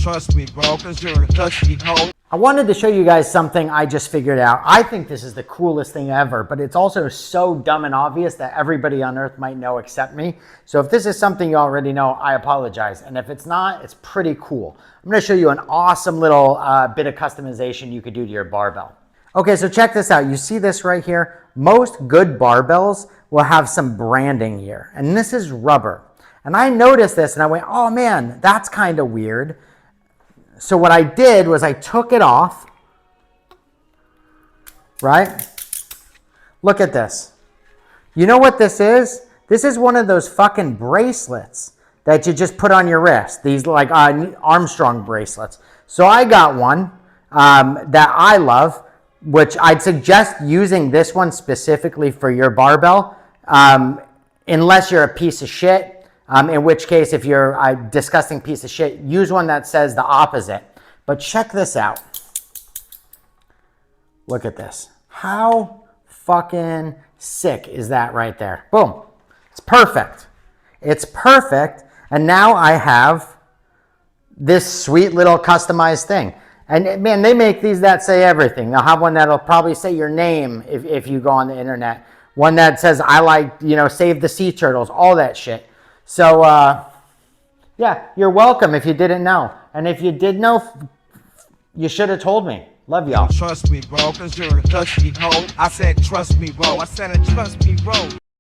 trust me, bro, cause you're a dusty hoe. I wanted to show you guys something I just figured out. I think this is the coolest thing ever, but it's also so dumb and obvious that everybody on earth might know except me. So if this is something you already know, I apologize. And if it's not, it's pretty cool. I'm gonna show you an awesome little bit of customization you could do to your barbell. Okay, so check this out. You see this right here? Most good barbells will have some branding here, and this is rubber. And I noticed this and I went, oh man, that's kind of weird. So what I did was I took it off, right? Look at this. You know what this is? This is one of those fucking bracelets that you just put on your wrist. These like Armstrong bracelets. So I got one that I love, which I'd suggest using this one specifically for your barbell, unless you're a piece of shit. In which case, if you're a disgusting piece of shit, use one that says the opposite. But check this out. Look at this. How fucking sick is that right there? Boom. It's perfect. It's perfect. And now I have this sweet little customized thing. And man, they make these that say everything. They'll have one that'll probably say your name if you go on the internet. One that says, I like, save the sea turtles, all that shit. So, yeah, you're welcome if you didn't know. And if you did know, you should have told me. Love y'all. Trust me, bro, cause you're a dusty hoe. I said trust me, bro. I said trust me, bro.